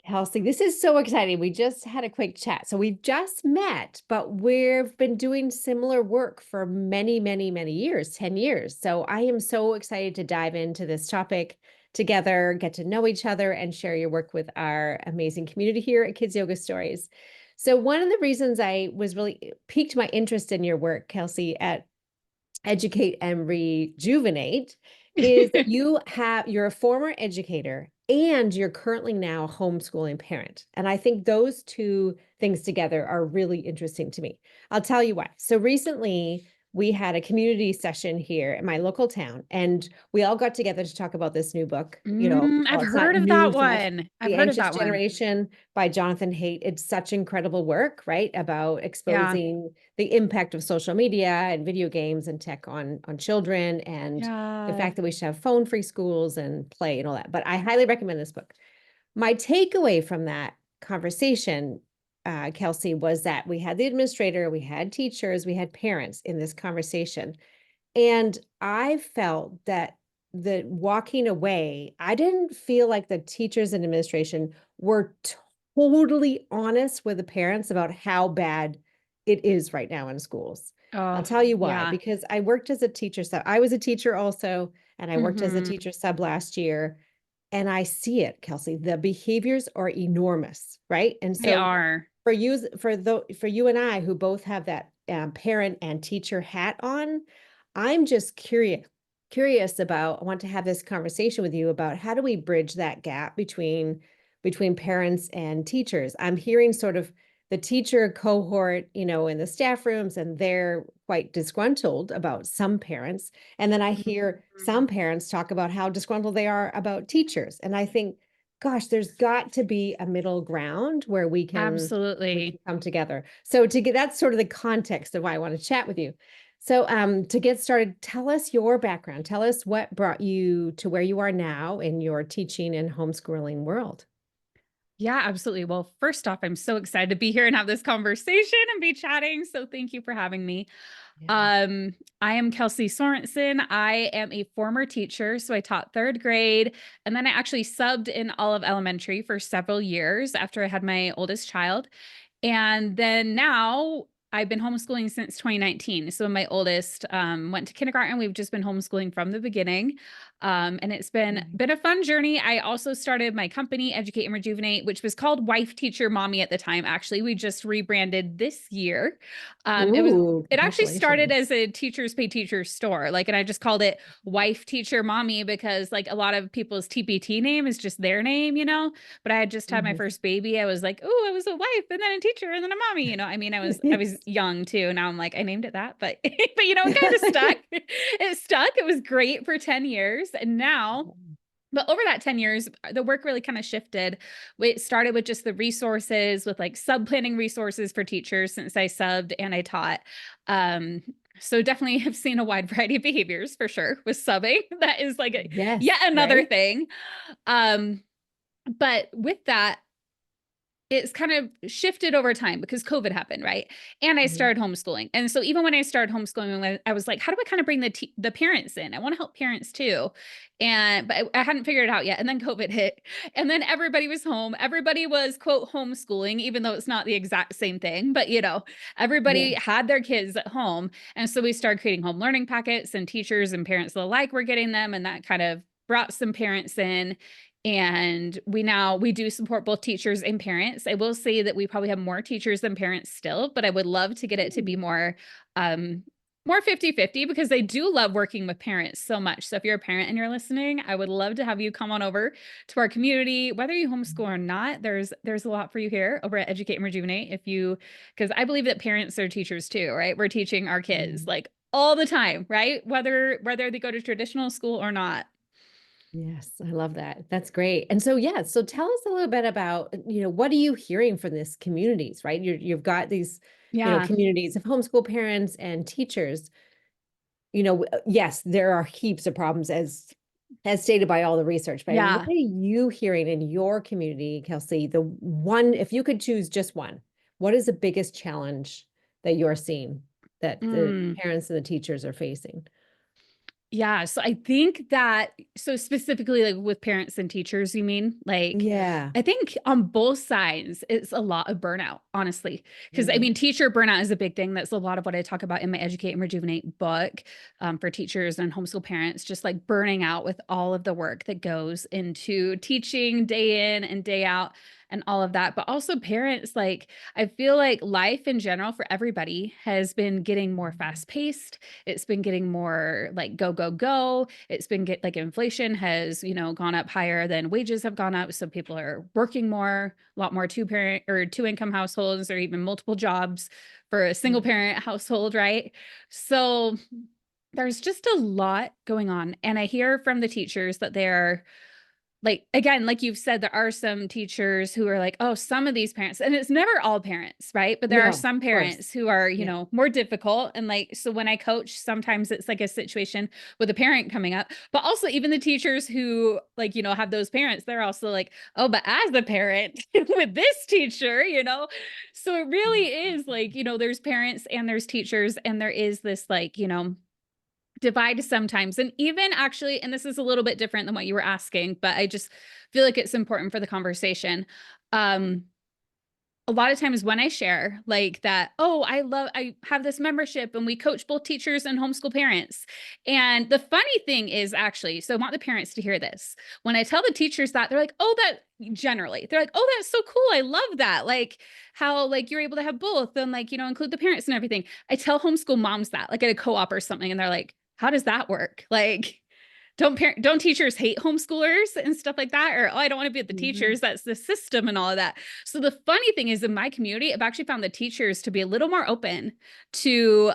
Kelsey, this is so exciting. We just had a quick chat. So we've just met, but we've been doing similar work for many, many, many years, 10 years. So I am so excited to dive into this topic together, get to know each other, and share your work with our amazing community here at Kids Yoga Stories. So one of the reasons I was really piqued my interest in your work, Kelsey, at Educate and Rejuvenate is that you're a former educator and you're currently now a homeschooling parent. And I think those two things together are really interesting to me. I'll tell you why. So recently we had a community session here in my local town, and we all got together to talk about this new book. Well, I've it's not heard of new that so much. one. I've The heard of Anxious that one. Generation by Jonathan Haidt. It's such incredible work, right? About Yeah. exposing the impact of social media and video games and tech on children, and the Yeah. fact that we should have phone-free schools and play and all that. But I highly recommend this book. My takeaway from that conversation, Kelsey, was that we had the administrator, we had teachers, we had parents in this conversation. And I felt that the walking away, I didn't feel like the teachers and administration were totally honest with the parents about how bad it is right now in schools. I'll Oh, tell you why, yeah. because I worked as a teacher sub. I was a teacher also, and I worked as a hmm teacher sub last year. And I see it, Kelsey. The behaviors are enormous, right? And They so are. for you and I who both have that parent and teacher hat on, I'm just curious about, I want to have this conversation with you about how do we bridge that gap between parents and teachers. I'm hearing sort of the teacher cohort, in the staff rooms, and they're quite disgruntled about some parents. And then I hear Mhm. some parents talk about how disgruntled they are about teachers. And I think, gosh, there's got to be a middle ground where we can Absolutely. come together. So that's sort of the context of why I want to chat with you. So to get started, tell us your background. Tell us what brought you to where you are now in your teaching and homeschooling world. Yeah, absolutely. Well, first off, I'm so excited to be here and have this conversation and be chatting. So thank you for having me. Yeah. Um, I am Kelsey Sorensen. I am a former teacher. So I taught third grade, and then I actually subbed in all of elementary for several years after I had my oldest child. And then now I've been homeschooling since 2019. So my oldest went to kindergarten. We've just been homeschooling from the beginning. And it's been a fun journey. I also started my company, Educate and Rejuvenate, which was called Wife Teacher Mommy at the time. Actually, we just rebranded this year. Ooh, It actually started congratulations. as a teachers pay teachers store. Like, and I just called it Wife Teacher Mommy because like a lot of people's TPT name is just their name. But I had just had my Mhm. first baby. I was like, oh, I was a wife and then a teacher and then a mommy. I mean, I was Yes. young too. Now I'm like, I named it that, but it kind of stuck. It stuck. It was great for 10 years. And now, but over that 10 years, the work really kind of shifted. It started with just the resources, with like sub planning resources for teachers since I subbed and I taught. Um, so definitely have seen a wide variety of behaviors for sure with subbing. That is like yet Yes, another right? thing. Um, but with that, it's kind of shifted over time because COVID happened, right? And I Mhm. started homeschooling. And so even when I started homeschooling, I was like, how do I kind of bring the parents in? I want to help parents too. But I hadn't figured it out yet. And then COVID hit. And then everybody was home. Everybody was quote homeschooling, even though it's not the exact same thing. But everybody Yes. had their kids at home. And so we started creating home learning packets, and teachers and parents alike were getting them. And that kind of brought some parents in, and we do support both teachers and parents. I will say that we probably have more teachers than parents still, but I would love to get it to be um more 50-50 because they do love working with parents so much. So if you're a parent and you're listening, I would love to have you come on over to our community, whether you homeschool or not. There's a lot for you here over at Educate and Rejuvenate, because I believe that parents are teachers too, right? We're teaching our kids Mhm. like all the time, right? Whether they go to traditional school or not. Yes, I love that. That's great. And so, yeah, so tell us a little bit about, what are you hearing from these communities, right? You've got these, Yeah. communities of homeschool parents and teachers. Yes, there are heaps of problems as stated by all the research, but what Yeah. are you hearing in your community, Kelsey? The one, if you could choose just one, what is the biggest challenge that you're seeing that the Mm. parents and the teachers are facing? Yeah, so I think that so specifically like with parents and teachers, you mean? Like Yeah. I think on both sides it's a lot of burnout, honestly. Because I Mm. mean, teacher burnout is a big thing. That's a lot of what I talk about in my Educate and Rejuvenate book for teachers and homeschool parents, just like burning out with all of the work that goes into teaching day in and day out and all of that. But also parents, like I feel like life in general for everybody has been getting more fast paced. It's been getting more like go, go, go. It's been like inflation has, gone up higher than wages have gone up. So people are working more, a lot more two parent or two income households or even multiple jobs for a single parent household, right? So there's just a lot going on. And I hear from the teachers that they're like, again, like you've said, there are some teachers who are like, oh, some of these parents, and it's never all parents, right? But there are No, of some course. parents who are, Yeah. more difficult. And like, so when I coach, sometimes it's like a situation with a parent coming up, but also even the teachers who like, have those parents, they're also like, oh, but as a parent with this teacher, so it really is like, there's parents and there's teachers, and there is this like, divide sometimes. And even actually, and this is a little bit different than what you were asking, but I just feel like it's important for the conversation. Um, a lot of times when I share like that, oh, I have this membership and we coach both teachers and homeschool parents. And the funny thing is actually, so I want the parents to hear this. When I tell the teachers that, they're like, oh, that generally, they're like, oh, that's so cool. I love that. Like how like you're able to have both and like, include the parents and everything. I tell homeschool moms that like at a co-op or something, and they're like, how does that work? Like, don't teachers hate homeschoolers and stuff like that? Or, oh, I don't want to be with the Mhm. teachers. That's the system and all of that. So the funny thing is in my community, I've actually found the teachers to be a little more open to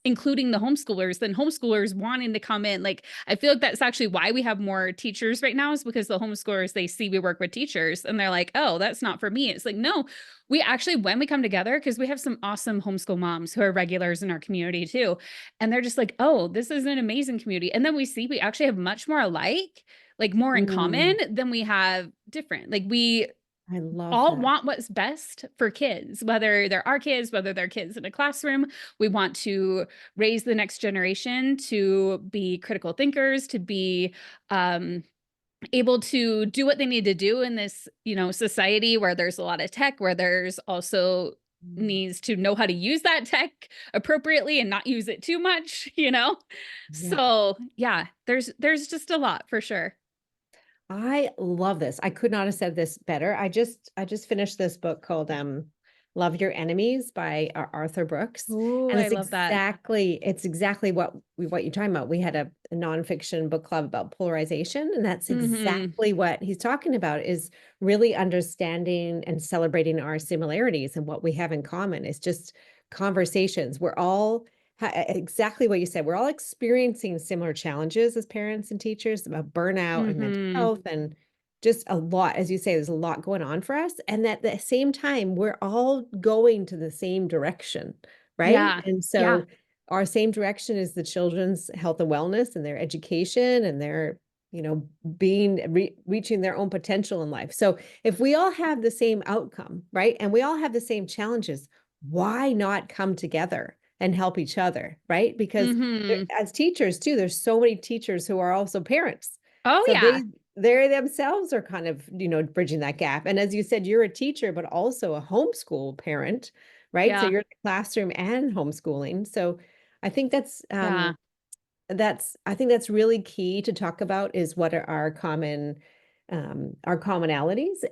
including the homeschoolers than homeschoolers wanting to come in. Like, I feel like that's actually why we have more teachers right now, is because the homeschoolers, they see we work with teachers and they're like, oh, that's not for me. It's like, no, we actually, when we come together, because we have some awesome homeschool moms who are regulars in our community too. And they're just like, oh, this is an amazing community. And then we see we actually have much more alike, like more in common Mm. than we have different. Like we I love all that. want what's best for kids, whether they're our kids, whether they're kids in a classroom. We want to raise the next generation to be critical thinkers, to be um, able to do what they need to do in this, society where there's a lot of tech, where there's also Mm. needs to know how to use that tech appropriately and not use it too much. Yeah. So yeah, there's just a lot for sure. I love this. I could not have said this better. I just finished this book called Love Your Enemies by Arthur Brooks. Ooh, And I love that. it's exactly what you're talking about. We had a nonfiction book club about polarization, and that's Hmm. exactly what he's talking about, is really understanding and celebrating our similarities and what we have in common. It's just conversations. We're all exactly what you said. We're all experiencing similar challenges as parents and teachers about burnout and mental Hmm. health, and just a lot, as you say, there's a lot going on for us. And at the same time, we're all going to the same direction, right? Yeah. And Yeah. so our same direction is the children's health and wellness and their education and their, reaching their own potential in life. So if we all have the same outcome, right? And we all have the same challenges, why not come together and help each other, right? Because Hmm. as teachers too, there's so many teachers who are also parents. Oh So yeah. they themselves are kind of, bridging that gap. And as you said, you're a teacher, but also a homeschool parent, right? So Yeah. you're in the classroom and homeschooling. So I think Yeah. I think that's really key to talk about, is what are our commonalities,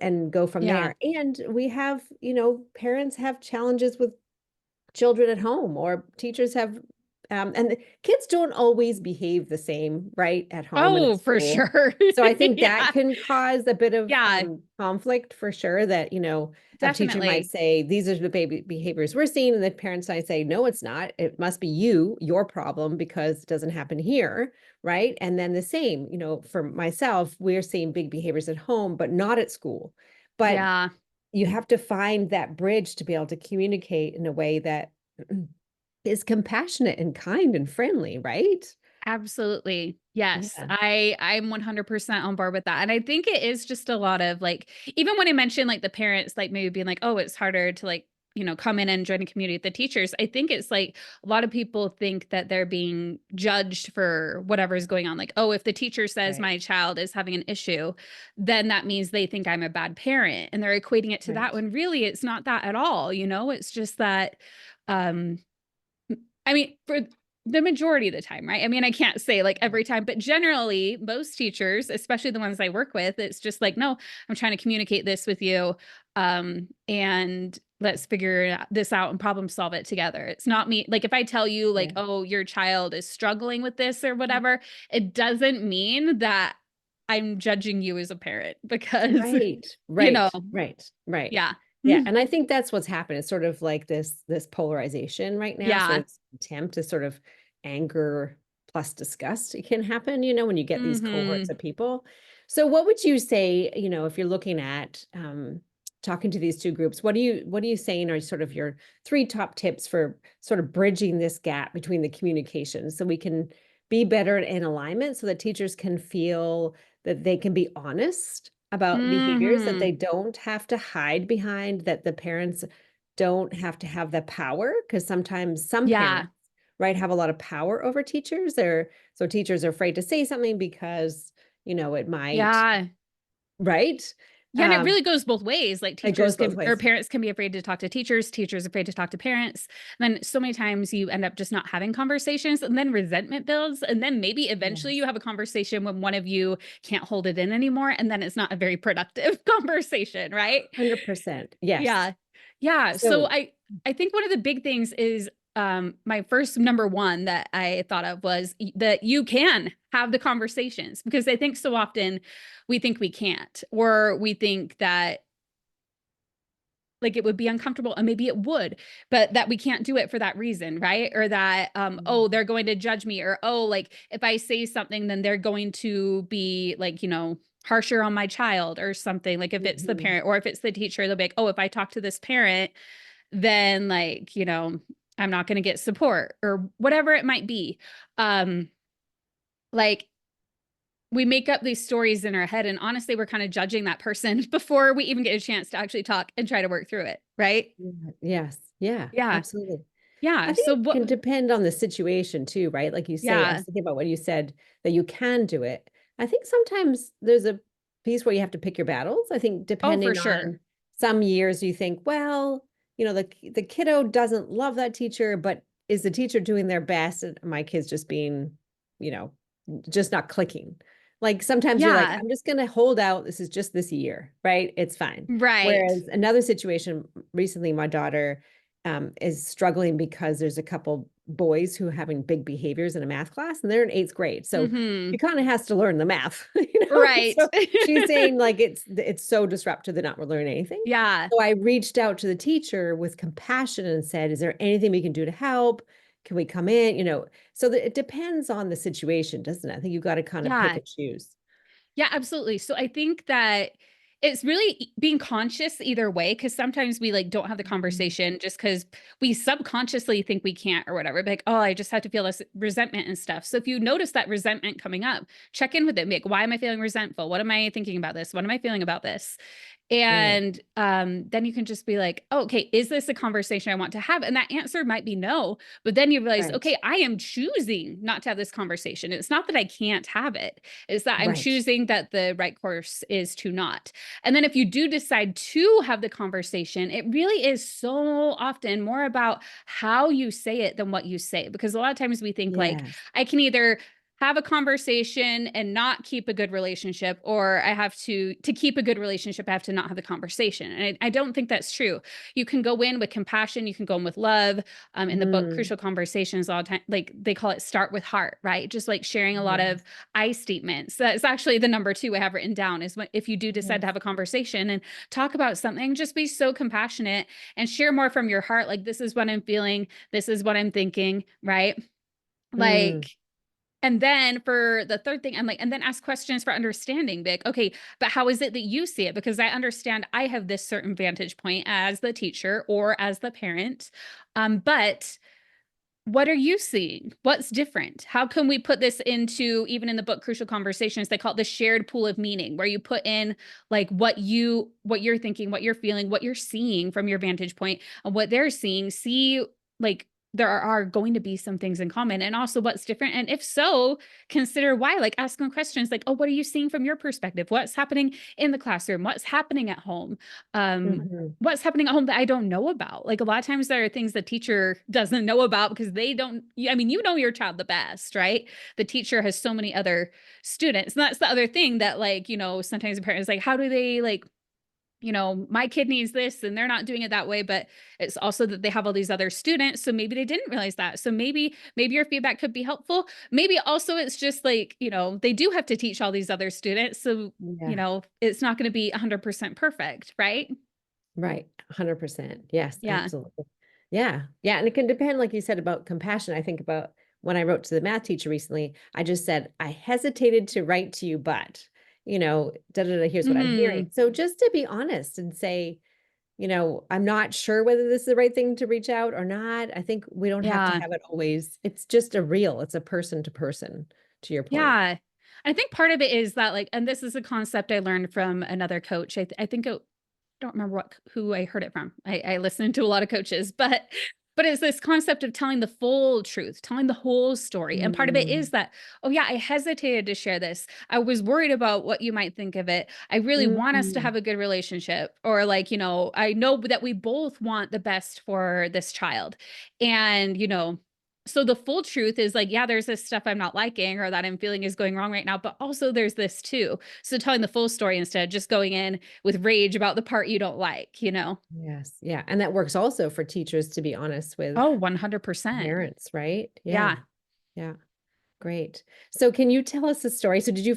and go from Yeah. there. And we have, parents have challenges with children at home, or teachers have and the kids don't always behave the same, right, at home and at Oh, for school. sure. So I think that Yeah. can cause a bit of Yeah, conflict for sure, that a teacher might definitely. say these are the baby behaviors we're seeing, and the parents might say no, it's not, it must be your problem because it doesn't happen here, right? And then the same, for myself, we're seeing big behaviors at home but not at school. But Yeah, you have to find that bridge to be able to communicate in a way that is compassionate and kind and friendly, right? absolutely. Yes, Yeah. I'm 100% on board with that. And I think it is just a lot of like, even when I mentioned like the parents, like maybe being like, oh, it's harder to like come in and join a community with the teachers, I think it's like a lot of people think that they're being judged for whatever is going on. Like, oh, if the teacher says Right. my child is having an issue, then that means they think I'm a bad parent. And they're equating it to that Right. when really it's not that at all. It's just that, um, I mean, for the majority of the time, right? I mean, I can't say like every time, but generally, most teachers, especially the ones I work with, it's just like, no, I'm trying to communicate this with you. And let's figure this out and problem solve it together. It's not me. Like, if I tell you, like, Yeah. oh, your child is struggling with this or whatever, it doesn't mean that I'm judging you as a parent because, Right, you know, right, right, right. yeah. Yeah, and I think that's what's happened. It's sort of like this polarization right now, sort Yeah. of attempt to sort of anger plus disgust. It can happen, when you get these cohorts Hmm. of people. So what would you say, if you're looking at talking to these two groups, what are you saying are sort of your three top tips for sort of bridging this gap between the communication so we can be better in alignment so that teachers can feel that they can be honest about behaviors that they Hmm. don't have to hide behind, that the parents don't have to have the power, because sometimes some Yeah. parents, right, have a lot of power over teachers. So teachers are afraid to say something because, it might, Yeah. right? Yeah, and it Um, really goes both ways. Like it goes teachers both can or ways. parents can be afraid to talk to teachers, teachers afraid to talk to parents. And then so many times you end up just not having conversations and then resentment builds. And then maybe eventually Yes. you have a conversation when one of you can't hold it in anymore. And then it's not a very productive conversation, right? 100%. Yes. Yeah. Yeah. So So I think one of the big things is my first number one that I thought of was that you can have the conversations, because I think so often we think we can't, or we think that like it would be uncomfortable, and maybe it would, but that we can't do it for that reason, right? Or that oh, they're going to judge me, or oh, like if I say something then they're going to be like, harsher on my child or something. Like if it's the mhm. parent or if it's the teacher, they'll be like, oh, if I talk to this parent, then like, I'm not going to get support or whatever it might be. Um like we make up these stories in our head, and honestly we're kind of judging that person before we even get a chance to actually talk and try to work through it, right? Yeah, yes. Yeah, Yeah. absolutely. I Yeah. think So it can what depend on the situation too, right? Like you say, I was yeah. thinking about what you said that you can do it. I think sometimes there's a piece where you have to pick your battles. I think Oh, for depending sure. on some years you think, well, the kiddo doesn't love that teacher, but is the teacher doing their best? And my kid's just being, you know, just not clicking. Like sometimes you're like, Yeah. I'm just gonna hold out. This is just this year, right? It's fine. Right. Whereas another situation recently, my daughter is struggling because there's a couple boys who are having big behaviors in a math class, and they're in eighth grade. So she Mhm. kind of has to learn the math, Right. So she's saying like it's so disruptive they're not learning anything. Yeah. So I reached out to the teacher with compassion and said, "Is there anything we can do to help? Can we come in?" So that it depends on the situation, doesn't it? I think you've got to kind of pick Yeah. and choose. Yeah, absolutely. So I think that it's really being conscious either way, because sometimes we like don't have the Mhm. conversation just because we subconsciously think we can't or whatever. Like, oh, I just have to feel this resentment and stuff. So if you notice that resentment coming up, check in with it. Be like, why am I feeling resentful? What am I thinking about this? What am I feeling about this? Right, And then you can just be like, oh, okay, is this a conversation I want to have? And that answer might be no, but then you realize, right, okay, I am choosing not to have this conversation. It's not that I can't have it, it's that I'm right. choosing that the right course is to not. And then if you do decide to have the conversation, it really is so often more about how you say it than what you say. Because a lot of times we think like, Yes. I can either have a conversation and not keep a good relationship, or I have to keep a good relationship, I have to not have the conversation. And I don't think that's true. You can go in with compassion, you can go in with love. In the book Mm, Crucial Conversations, all the time, like they call it start with heart, right? Just like sharing a lot of yes, I statements. That's actually the number two I have written down, is when, if you do decide to yes. have a conversation and talk about something, just be so compassionate and share more from your heart. Like, this is what I'm feeling, this is what I'm thinking, right? Mm, Like, and then for the third thing, I'm like, and then ask questions for understanding. Be like, okay, but how is it that you see it? Because I understand I have this certain vantage point as the teacher or as the parent. But what are you seeing? What's different? How can we put this into, even in the book Crucial Conversations, they call it the shared pool of meaning, where you put in like what you're thinking, what you're feeling, what you're seeing from your vantage point, and what they're seeing. See, like, there are going to be some things in common, and also what's different. And if so, consider why. Like, ask them questions like, oh, what are you seeing from your perspective? What's happening in the classroom? What's happening at home? Um, Mhm. what's happening at home that I don't know about? Like, a lot of times there are things the teacher doesn't know about because they don't, I mean, you know your child the best, right? The teacher has so many other students. And that's the other thing that, like, sometimes the parent is like, how do they, like, my kid needs this and they're not doing it that way, but it's also that they have all these other students. So maybe they didn't realize that. So maybe your feedback could be helpful. Maybe also it's just like, they do have to teach all these other students. So, Yeah. it's not going to be 100% perfect, right? Right. 100%. Yes, Yeah. absolutely. Yeah. Yeah. And it can depend, like you said, about compassion. I think about when I wrote to the math teacher recently, I just said, I hesitated to write to you, but, da, da, da, here's what I'm hearing. Hmm. So just to be honest and say, I'm not sure whether this is the right thing to reach out or not. I think we don't have to Yeah. have it always. It's just it's a person to person, to your point. Yeah. I think part of it is that, like, and this is a concept I learned from another coach. I think don't remember who I heard it from. I listened to a lot of coaches, but it's this concept of telling the full truth, telling the whole story. And part of it is Mm, that, oh yeah, I hesitated to share this. I was worried about what you might think of it. I really want us to mm, have a good relationship. Or like, I know that we both want the best for this child. And, so the full truth is like, yeah, there's this stuff I'm not liking or that I'm feeling is going wrong right now, but also there's this too. So telling the full story instead of just going in with rage about the part you don't like. yes. Yeah. And that works also for teachers to be honest with Oh, 100%. parents, right? Yeah. Yeah. Yeah. Great. So can you tell us a story? So did you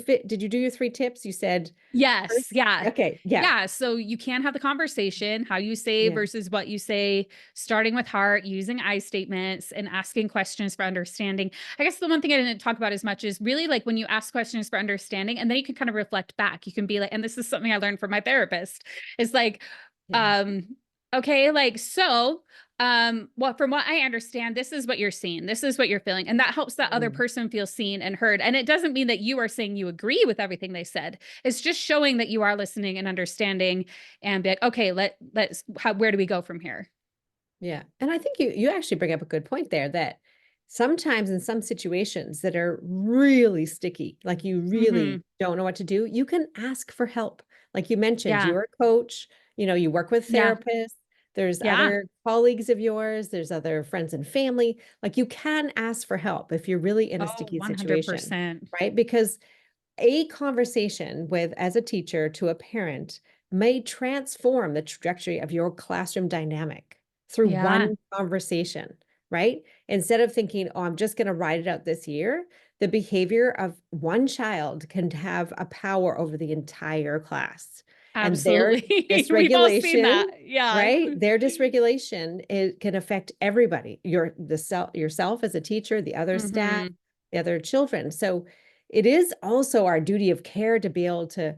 do your 3 tips? You said Yes. first? Yeah. Okay. Yeah. Yeah. So you can have the conversation, how you say Yeah. versus what you say, starting with heart, using I statements, and asking questions for understanding. I guess the one thing I didn't talk about as much is really like when you ask questions for understanding, and then you can kind of reflect back. You can be like, and this is something I learned from my therapist, is like, Yeah. um, okay, like, so well, from what I understand, this is what you're seeing, this is what you're feeling, and that helps that other Mm. person feel seen and heard. And it doesn't mean that you are saying you agree with everything they said. It's just showing that you are listening and understanding, and be like, okay, where do we go from here? Yeah. And I think you actually bring up a good point there that sometimes in some situations that are really sticky, like you Hmm. really don't know what to do, you can ask for help. Like you mentioned, Yeah. you're a coach, you work with Yeah. therapists, there's Yeah. other colleagues of yours, there's other friends and family. Like you can ask for help if you're really in a Oh, sticky situation, 100%. right? Because a conversation with as a teacher to a parent may transform the trajectory of your classroom dynamic through Yeah. one conversation, right? Instead of thinking, oh, I'm just going to ride it out this year, the behavior of one child can have a power over the entire class. And their Absolutely. We've all seen dysregulation, that. Yeah. right? Their dysregulation, it can affect everybody, yourself as a teacher, the other staff, Hmm. the other children. So it is also our duty of care to be able to,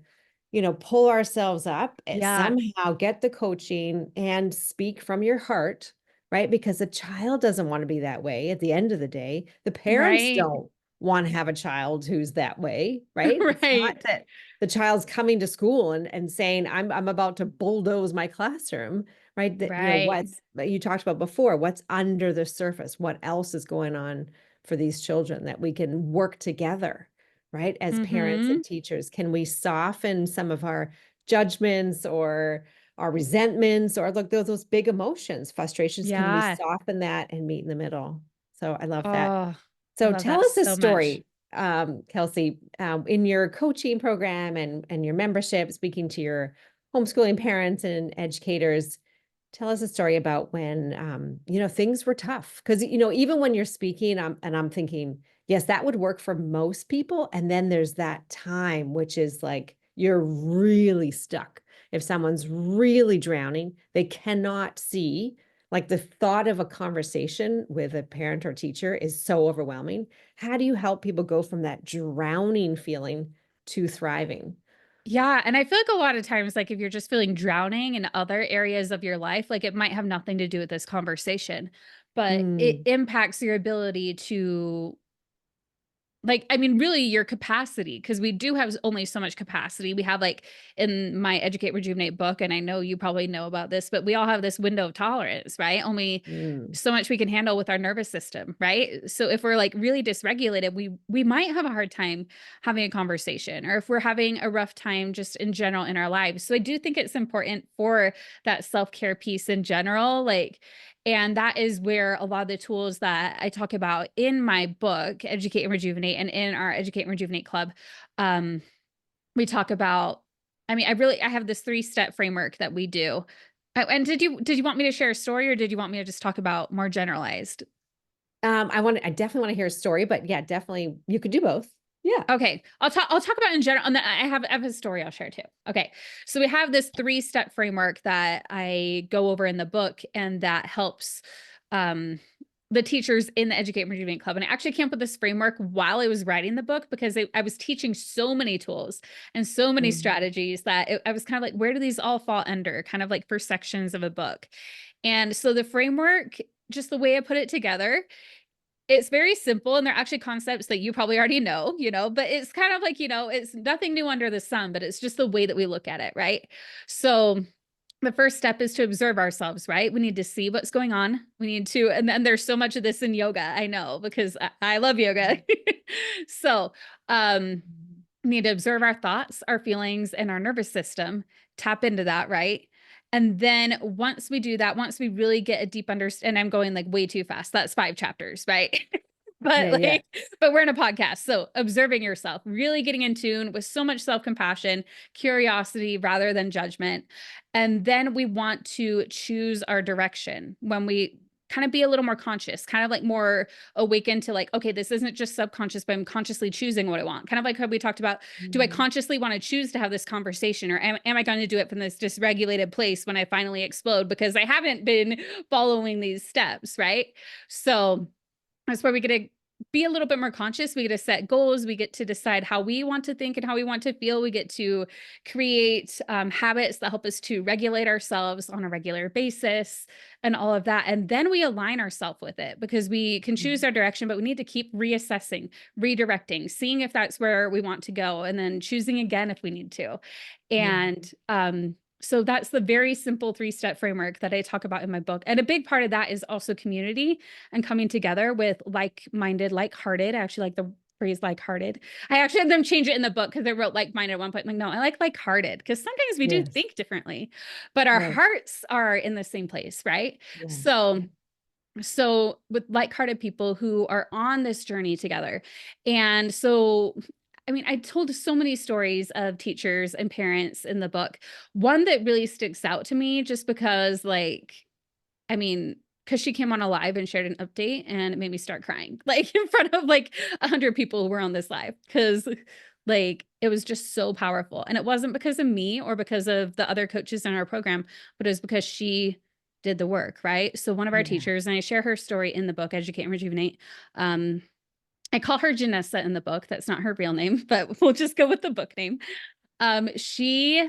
pull ourselves up and Yeah. somehow get the coaching and speak from your heart, right? Because the child doesn't want to be that way at the end of the day. The parents Right. don't want to have a child who's that way, right? It's not Right. that the child's coming to school and saying, I'm about to bulldoze my classroom, right? That, Right. what's that you talked about before, what's under the surface, what else is going on for these children that we can work together, right? As parents and Hmm. teachers, can we soften some of our judgments or our resentments or look those big emotions, frustrations? Can we Yeah. soften that and meet in the middle? So I love that. Oh, I So love tell that us a so much. story, Kelsey, in your coaching program and your membership, speaking to your homeschooling parents and educators. Tell us a story about when, things were tough. Because, even when you're speaking, I'm thinking, yes, that would work for most people. And then there's that time, which is like you're really stuck. If someone's really drowning, they cannot see. Like the thought of a conversation with a parent or teacher is so overwhelming. How do you help people go from that drowning feeling to thriving? Yeah, and I feel like a lot of times, like, if you're just feeling drowning in other areas of your life, like, it might have nothing to do with this conversation. but it Mm, impacts your ability to, like, I mean, really your capacity, because we do have only so much capacity. We have, like, in my Educate Rejuvenate book, and I know you probably know about this, but we all have this window of tolerance, right? Only mm, so much we can handle with our nervous system, right? So if we're like really dysregulated, we might have a hard time having a conversation, or if we're having a rough time just in general in our lives. So I do think it's important for that self-care piece in general, like, and that is where a lot of the tools that I talk about in my book, Educate and Rejuvenate, and in our Educate and Rejuvenate Club, um, we talk about, I mean, I have this 3-step framework that we do. And did you want me to share a story, or did you want me to just talk about more generalized? I definitely want to hear a story, but yeah, definitely you could do both. Yeah. Okay, I'll talk about in general, and then I have a story I'll share too. Okay, so we have this 3-step framework that I go over in the book, and that helps um, the teachers in the Educate and Rejuvenate Club. And I actually came up with this framework while I was writing the book, because I was teaching so many tools and so many Mm, strategies that I was kind of like, where do these all fall under? Kind of like for sections of a book. And so the framework, just the way I put it together, it's very simple, and they're actually concepts that you probably already know, but it's kind of like, it's nothing new under the sun, but it's just the way that we look at it, right? So the first step is to observe ourselves, right? We need to see what's going on. We need to, and then there's so much of this in yoga, I know, because I love yoga. So, we need to observe our thoughts, our feelings, and our nervous system, tap into that, right? And then once we do that, once we really get a deep understanding, and I'm going like way too fast. That's 5 chapters, right? yeah, But yeah. like, but we're in a podcast. So observing yourself, really getting in tune with so much self-compassion, curiosity rather than judgment. And then we want to choose our direction when we kind of be a little more conscious, kind of like more awakened to like, okay, this isn't just subconscious, but I'm consciously choosing what I want. Kind of like how we talked about, do I Mm, consciously want to choose to have this conversation, or am I going to do it from this dysregulated place when I finally explode because I haven't been following these steps, right? So that's where we get to be a little bit more conscious. We get to set goals. We get to decide how we want to think and how we want to feel. We get to create habits that help us to regulate ourselves on a regular basis and all of that. And then we align ourselves with it, because we can choose mm, our direction, but we need to keep reassessing, redirecting, seeing if that's where we want to go, and then choosing again if we need to. yeah. And so that's the very simple 3-step framework that I talk about in my book. And a big part of that is also community and coming together with like-minded, like-hearted. I actually like the phrase like-hearted. I actually had them change it in the book because they wrote like-minded at one point. I'm like, no, I like-hearted, because sometimes we do Yes. think differently, but our Right. hearts are in the same place, right? Yes. So with like-hearted people who are on this journey together. And so, I mean, I told so many stories of teachers and parents in the book. One that really sticks out to me, just because, like, I mean, because she came on a live and shared an update, and it made me start crying, like in front of like 100 people who were on this live, because like it was just so powerful. And it wasn't because of me or because of the other coaches in our program, but it was because she did the work, right? So one of our Yeah. teachers, and I share her story in the book, Educate and Rejuvenate. Um, I call her Janessa in the book. That's not her real name, but we'll just go with the book name. She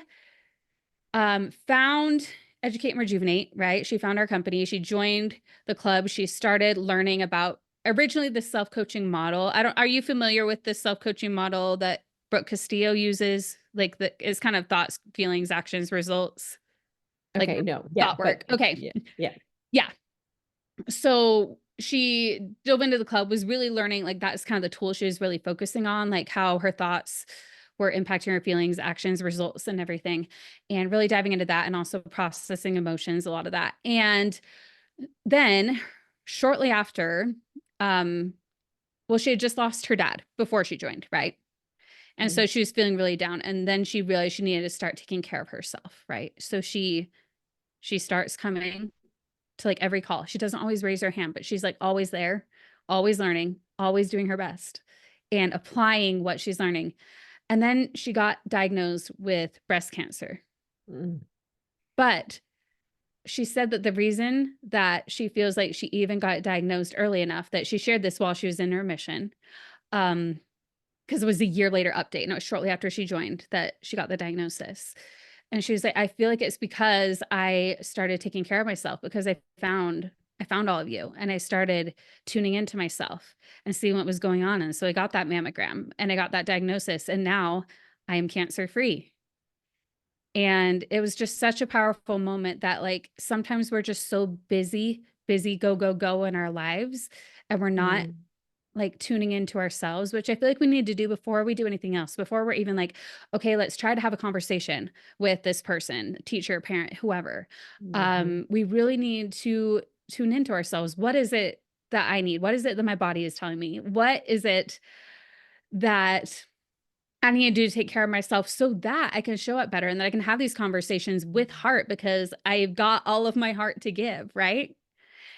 found Educate and Rejuvenate, right? She found our company. She joined the club. She started learning about originally the self-coaching model. Are you familiar with the self-coaching model that Brooke Castillo uses? Like, the is kind of thoughts, feelings, actions, results, like Okay. No. Yeah. thought work. But Okay. yeah. Yeah. Yeah. So she dove into the club, was really learning, like, that's kind of the tool she was really focusing on, like how her thoughts were impacting her feelings, actions, results, and everything, and really diving into that, and also processing emotions, a lot of that. And then shortly after, um, well, she had just lost her dad before she joined, right? And so Mm, she was feeling really down. And then she realized she needed to start taking care of herself, right? So she starts coming to like every call. She doesn't always raise her hand, but she's like always there, always learning, always doing her best and applying what she's learning. And then she got diagnosed with breast cancer. mm, But she said that the reason that she feels like she even got diagnosed early enough, that she shared this while she was in remission, um, because it was a year later update, and it was shortly after she joined that she got the diagnosis. And she was like, I feel like it's because I started taking care of myself, because I found I found all of you, and I started tuning into myself and seeing what was going on, and so I got that mammogram, and I got that diagnosis, and now I am cancer free. And it was just such a powerful moment that, like, sometimes we're just so busy, busy, go, go, go in our lives, and we're not Mm, like tuning into ourselves, which I feel like we need to do before we do anything else, before we're even like, okay, let's try to have a conversation with this person, teacher, parent, whoever. mhm. We really need to tune into ourselves. What is it that I need? What is it that my body is telling me? What is it that I need to do to take care of myself so that I can show up better and that I can have these conversations with heart because I've got all of my heart to give, right?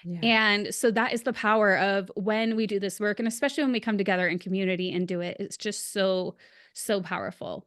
Yeah. And so that is the power of when we do this work, and especially when we come together in community and do it, it's just so, so powerful.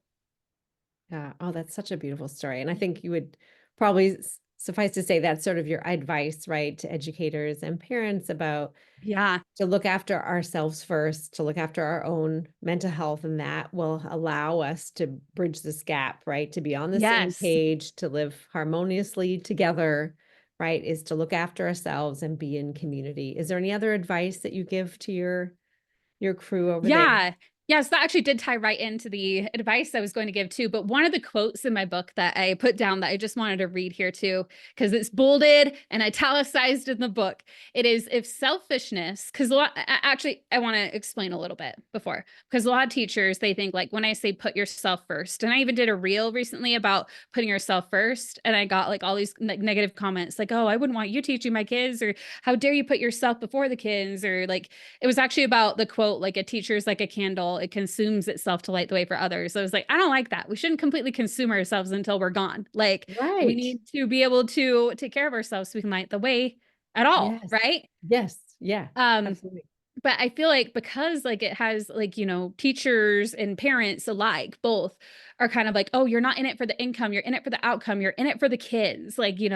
Yeah. Oh, that's such a beautiful story. And I think you would probably suffice to say that's sort of your advice, right, to educators and parents about Yeah. to look after ourselves first, to look after our own mental health, and that will allow us to bridge this gap, right? To be on the same Yes. page, to live harmoniously together, right? Is to look after ourselves and be in community. Is there any other advice that you give to your crew over there? Yeah. Yes, that actually did tie right into the advice I was going to give too. But one of the quotes in my book that I put down that I just wanted to read here too, because it's bolded and italicized in the book. It is if selfishness, because a lot, actually, I want to explain a little bit before, because a lot of teachers, they think like when I say put yourself first, and I even did a reel recently about putting yourself first, and I got like all these negative comments like, oh, I wouldn't want you teaching my kids, or how dare you put yourself before the kids, or like, it was actually about the quote, like a teacher is like a candle, it consumes itself to light the way for others. So I was like, I don't like that. We shouldn't completely consume ourselves until we're gone. Like we Right. need to be able to take care of ourselves so we can light the way at all, Yes. right? Yes. Yeah. Um, Absolutely. but I feel like because like it has like, teachers and parents alike, both are kind of like, oh, you're not in it for the income, you're in it for the outcome, you're in it for the kids. Like, give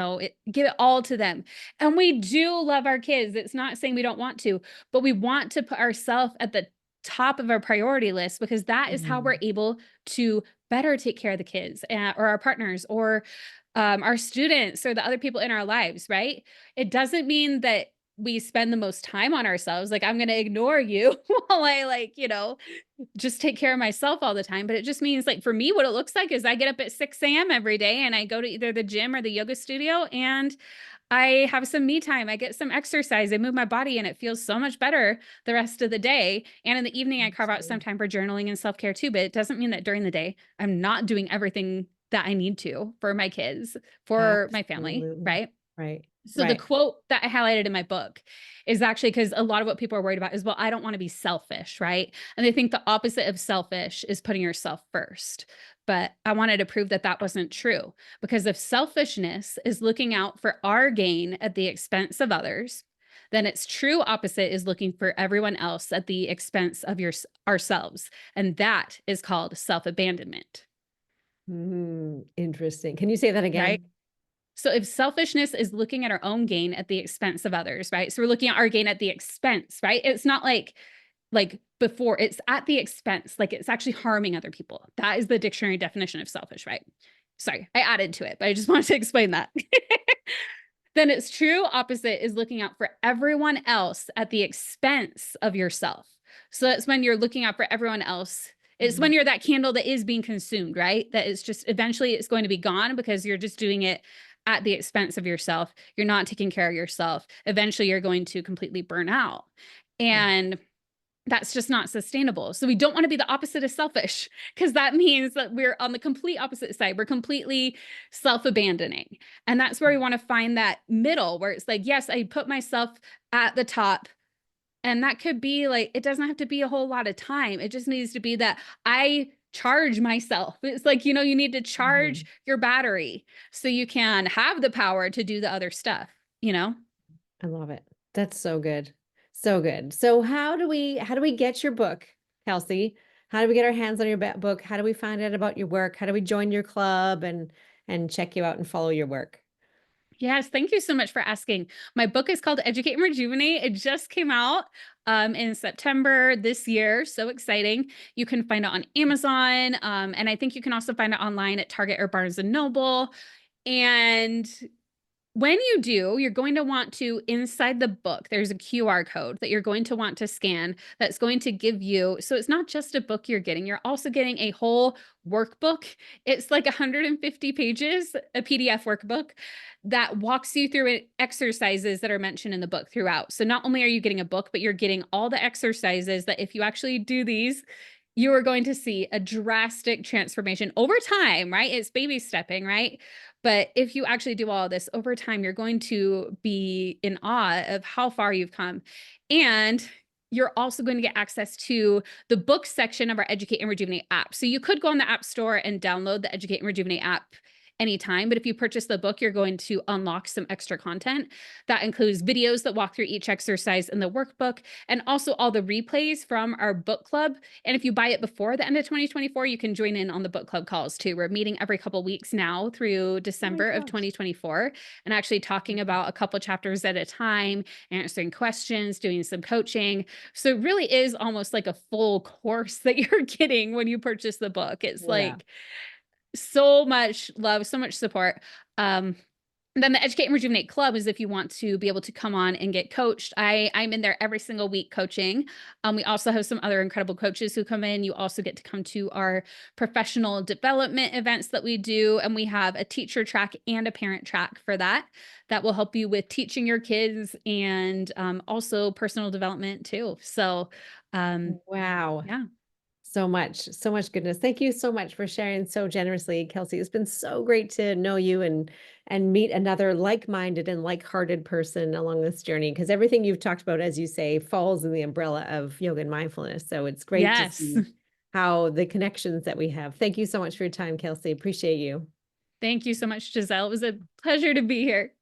it all to them. And we do love our kids. It's not saying we don't want to, but we want to put ourselves at the top of our priority list because that is how we're Mhm. able to better take care of the kids or our partners or our students or the other people in our lives, right? It doesn't mean that we spend the most time on ourselves. Like, I'm going to ignore you while I, like, just take care of myself all the time. But it just means, like, for me, what it looks like is I get up at 6 a.m. every day and I go to either the gym or the yoga studio and I have some me time. I get some exercise. I move my body and it feels so much better the rest of the day. And in the evening, I carve out some Absolutely. time for journaling and self care too. But it doesn't mean that during the day, I'm not doing everything that I need to for my kids, for my family, Absolutely. right? Right. So the Right. quote that I highlighted in my book is actually because a lot of what people are worried about is, well, I don't want to be selfish, right? And they think the opposite of selfish is putting yourself first. But I wanted to prove that that wasn't true because if selfishness is looking out for our gain at the expense of others, then its true opposite is looking for everyone else at the expense of ourselves. And that is called self-abandonment, Interesting. Can you say that right? again? So if selfishness is looking at our own gain at the expense of others, right? So we're looking at our gain at the expense, right? It's not like before, it's at the expense, like it's actually harming other people. That is the dictionary definition of selfish, right? Sorry, I added to it, but I just wanted to explain that. Then its true opposite is looking out for everyone else at the expense of yourself. So that's when you're looking out for everyone else. It's Mhm. when you're that candle that is being consumed, right? That is just eventually it's going to be gone because you're just doing it at the expense of yourself. You're not taking care of yourself. Eventually you're going to completely burn out. Yeah. And that's just not sustainable. So we don't want to be the opposite of selfish because that means that we're on the complete opposite side. We're completely self-abandoning. And that's where we want to find that middle where it's like, yes, I put myself at the top. And that could be like, it doesn't have to be a whole lot of time. It just needs to be that I charge myself. It's like, you need to charge Mhm. your battery so you can have the power to do the other stuff, you know? I love it. That's so good. So good. So how do we get your book, Kelsey? How do we get our hands on your book? How do we find out about your work? How do we join your club and check you out and follow your work? Yes, thank you so much for asking. My book is called Educate and Rejuvenate. It just came out in September this year. So exciting. You can find it on Amazon. And I think you can also find it online at Target or Barnes and Noble. And When you do, you're going to want to, inside the book, there's a QR code that you're going to want to scan that's going to give you, so it's not just a book you're also getting a whole workbook. It's like 150 pages, a PDF workbook that walks you through exercises that are mentioned in the book throughout. So not only are you getting a book, but you're getting all the exercises that if you actually do these, you are going to see a drastic transformation over time, right? It's baby stepping, right? But if you actually do all of this over time, you're going to be in awe of how far you've come. And you're also going to get access to the book section of our Educate and Rejuvenate app. So you could go on the App Store and download the Educate and Rejuvenate app anytime, but if you purchase the book, you're going to unlock some extra content that includes videos that walk through each exercise in the workbook, and also all the replays from our book club. And if you buy it before the end of 2024, you can join in on the book club calls too. We're meeting every couple weeks now through Oh my December of gosh. 2024, and actually talking Mhm. about a couple chapters at a time, answering questions, doing some coaching. So it really is almost like a full course that you're getting when you purchase the book. It's Yeah. like so much love, so much support. And then the Educate and Rejuvenate Club is if you want to be able to come on and get coached. I'm in there every single week coaching. We also have some other incredible coaches who come in. You also get to come to our professional development events that we do, and we have a teacher track and a parent track for that. That will help you with teaching your kids and also personal development too. So, Wow. yeah. So much goodness. Thank you so much for sharing so generously, Kelsey. It's been so great to know you and meet another like-minded and like-hearted person along this journey, because everything you've talked about, as you say, falls in the umbrella of yoga and mindfulness. So it's great to Yes. see how the connections that we have. Thank you so much for your time, Kelsey. Appreciate you. Thank you so much, Giselle. It was a pleasure to be here.